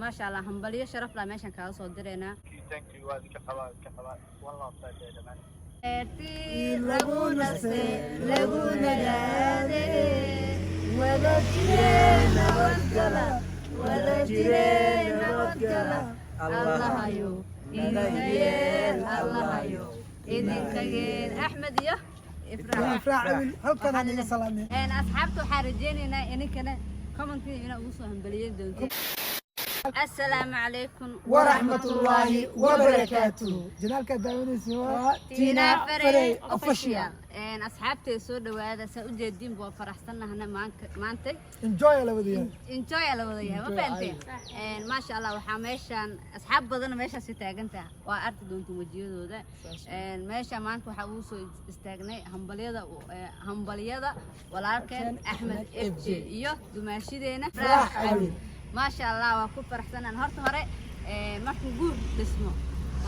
ما شاء الله همبلية شرف لا ماشان كاga soo direena أحمد يا إفراح هل كان عندي سلامي أنا أصحابته حارجيننا إني كنا كمان كنا وصلهم بليين دون السلام عليكم ورحمة الله وبركاته جنالك داوني سوا تينا فري أوفيشيال إن أصحابتي سود وهذا سأوجد دين بوفرحتنا هنا مانتي انجوي لوديا انجوي لوديا ما فهمتي إن ما شاء الله وحماشان أصحاب بدنا ماشى ستاجنتا وأرد دونتم وجيدو ده إن ماشى مانك وحوسو استاجني همبلية ولكن أحمد إف جي يو دماشي دينا فرح ما شاء الله وكو فرحتنا نهارت هوري markuu guur dhismo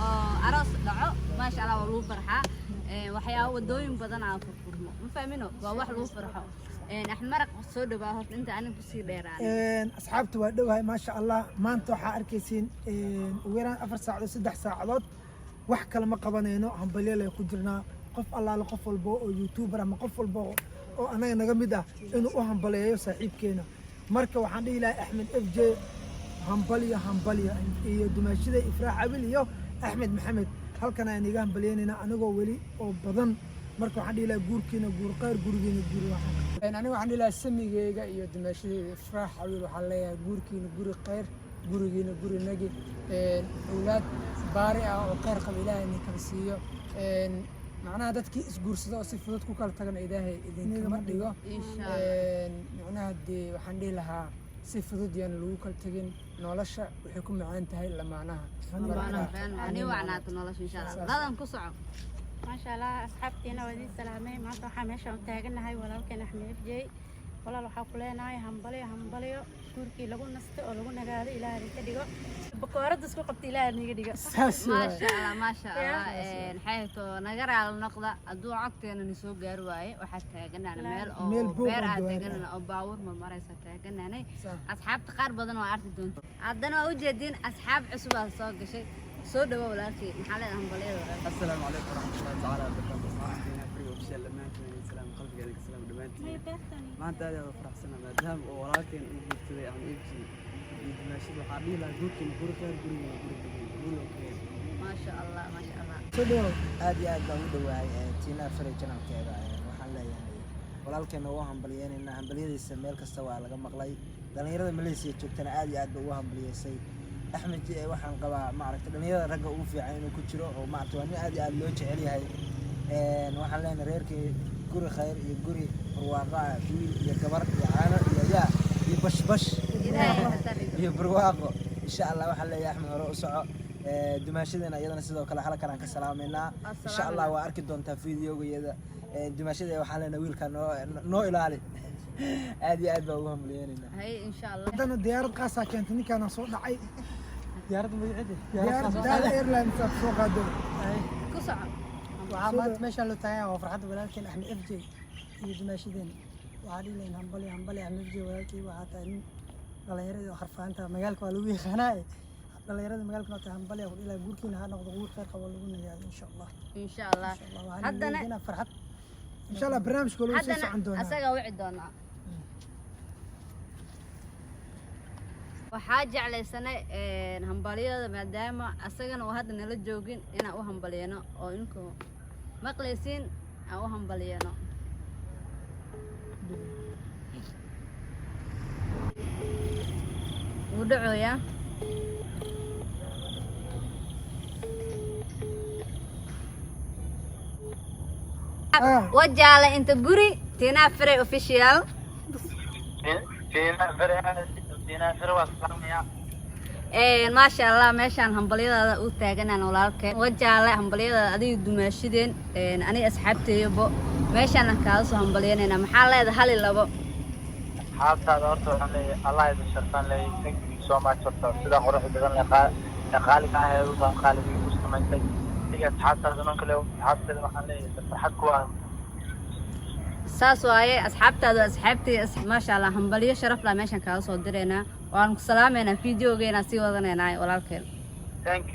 oo aroos dhaco ma sha Allah waa lagu farxaa waxyaabo wadooyin badan aan furfurno ma fahmino waa wax lagu farxo axmaraq soo dhawaa horta inta aniga ku sii dheeraan asxaabtu waa dhawahay ma sha Allah maanta waxa arkaysiin ugu yaraan 4 saacadood 3 saacadood wax kale ma qabanayno hambalyeelay ku jirnaa qof allaale qof walba oo youtuber ama qof walba oo anaga naga mid ah inuu u hambaleeyo saaxiibkeena marka waxaan dhihi lahaa Axmed FJ hambalyo iyo dumaashida Ifraax Abil iyo Axmed Maxamed halkan aan iga hambalyeynayna anigoo wali oo badan marka waxaan dhihi lahaa guurkiina guur qaar gurigeena guur waxaan aniga waxaan dhihi lahaa samigeyga iyo dumaashida Ifraax Abil waxaan leeyahay guurkiina guri qaar gurigeena guri nagi awlaad baari ah oo qaar qab Ilaahay ninka siiyo معناها دتك إسقورسدا أو سفرت كوكال تجنا إيداه إذا ما ديجا معناها دي وحندي لها سفرت يعني لوكال تجن نولشة وحكم معين تهاي لما معناها أنا وعنات نولش إن شاء الله لا نقصع ما شاء الله أصحابتنا ودي سلامي ما صح ماشى تاجنا هاي ولا كان أحمد جاي ولا لو حقولنا هاي همبلي كوركي لقوا نست أو لقوا نجار إلى هذيك ديجا بكرة دسكو قبتي إلى هذيك ديجا ما شاء الله حيث نجار على النقطة أدو عقتنا نسوق جرواي وحتى جنا نمل أو بير عتجنا أو باور مرة ستجنا هني أصحاب تقارب بدن وعرض دون عندنا وجدين أصحاب عصبة صاق شيء سود ولا شيء محل همبلي السلام عليكم ورحمة الله تعالى وبركاته صاحبنا فري وبشر لما السلام قلبي عليك السلام دمانتي ما أنت هذا فرح سنة مدام ولكن يجي عن يجي ماشي بحالي لا جوتي نقول خير قولي ما شاء الله ما شاء الله سودو هذه قاعدة وهاي تينا فري جنا كذا وحلا يعني ولكن هو همبليين إن همبليين السميل كستوى على جنب مقلي لأن يرد مليسي تبتنا عادي هو همبليين سي أحمد waxaan qabaa maaragtay dhalinyarada ragga ugu fiican inuu ku jiro oo maaragtay waa nin aad loo jecel yahay waxaan leenahay reerkii guri khayr iyo guri barwaaqo wiil iyo gabar iyo caano iyo yaa iyo bashbash iyo barwaaqo insha Allah waxaan leeyahay Axmed hore u soco dumaashadana iyadana sidoo kale halkan aan ka salaameynaa insha Allah waa arki doontaa fiidiyogeeda dumaashada waxaan leenahay wiilka noo ilaali aad iyo aad baa ugu hambalyeynayna hay insha Allah hadana diyaarad qaasa keentay ninkaan soo dhacay diyaarad magacide diyaarad airlines soo qaado ku soco وعامات ماشى لو تاعي وفرحت ولكن احنا اف جي يدماشدين وعادي لين همبلي احنا اف جي ولكن وحتى dhalinyarada xarfaanta magaalka waa lagu yaqaanay dhalinyarada magaalka waa همبلي oo ilaa guurkiina ha noqdo guur khayr qabo lagu nagaado insha Allah haddana farxad insha Allah barnaamijku loo soo socon doona asaga wici doona waxaa jeclaysanay hambaliyada maadaama asagana uu hadda nala joogin inaan u hambaliyano oo inkoo maqlaysiin aan u hambaliyano wuu dhacoyaa wajaale inta guri Tina Frey official Tina Frey waslamaya ما شاء الله ماشان همبليدا u taaganaan walaalkeen wajaale hambaliyada adiga dumaashideen ani asxaabtay yabo meeshaan ka soo hambaliyeenayna maxaa leedahay hal labo asxaabtaada horta waxaan leeyahay Allah idin sharfan leeyahay thank you so much horta sida qurux badan qaaliga ah ee uu qaaliga u samaysay iga asxaabtaada man kale asxaabtaada waxaan leeyahay farxad ku ah saas waaye asxaabtaada asxaabtay ma sha Allah hambaliyo sharaf la meeshaan ka soo direena waan ku salaameynaa fiidiyogeena sii wadanaynaa walaalkeen thank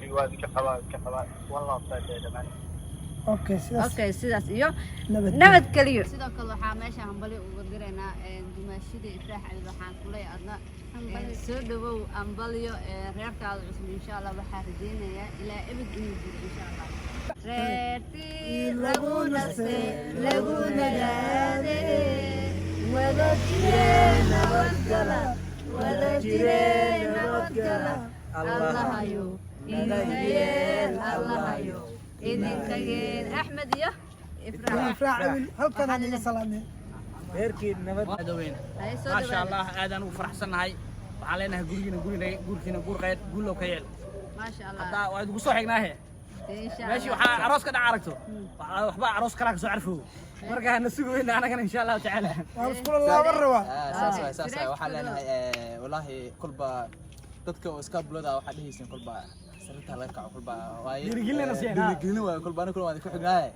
you waa idinka qabaa wallah saadayda okay sidaas iyo nabad kaliyo sidoo kale waxaa meesha hambali uga diraynaa dumaashida ifraax cali waxaan kulay adna soo dhawow ambaliyo reerkaada cusub insha Allah waxaa rajeynayaa ilaa abad inuu jiro insha Allah reertii lagu nastay lagu nagaade wada jireen nabadgala allahayo allahayo idinkageed axmed iyo ifraax halkan aan iga salaamay reerkii nabad weyn maasha Allah aadaan u faraxsanahay waxaan leenahay gurigiina guurqeed guulow ka yeel maasha Allah hadda waa igu soo xignaahe ماشي وحا عروس كده عرقته وحبا عروس كلاك سو عرفوه مركا نسوق وين انا كان ان شاء الله تعالى اذكر الله مره اساسا waxaa leenahay wallahi kulba dadka oo iska bulada waxa dhihaysan kulba sarta la kaco kulba waaye dirigilina waa kulba ana kulba ku xignaay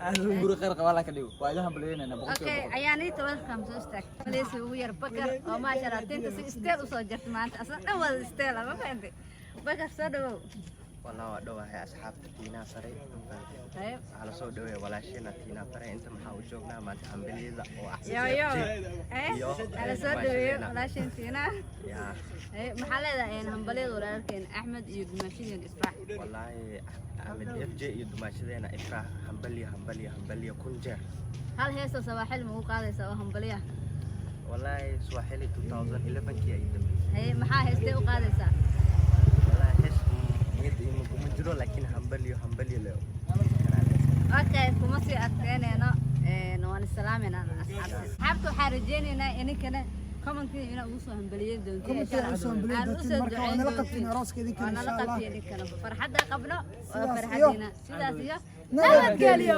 guri qeyr qaba la ka dhigo waa ilahan baleynayna boqolkiiba okay ayaani welcome soo stack please ugu yar bakar oo ma sha Allah tinta si steel u soo jartay maanta asan dhan wada steel ama fahanti bakar soo dhawow والله ودوها أصحاب تينا فري على صوت دوي ولا شيء نتينا فري أنت محاول جونا ما تحملي ذا وأحسن يو على صوت دوي ولا شيء تينا محل ذا يعني هم بليد ولا لكن أحمد يدمشي الإسراح والله أحمد FJ يدمشي ذا إسراح هم بلي كونجر هل هي سواحل مو قاعدة سوا هم بليه والله سواحلي 2011 كي يدم هي محا هستي وقاعدة سا والله هس مجرو لكن همبليو له اوكي كوماسي ادكينينا نوان السلامين انا اصحابتو حارجينينا انكنا كومنتي انا ugu soo hambaliyay doontii insha Allah marka la qabtin arooskii kana farxada qabno oo farxadina sidaas iyo nabad geliyo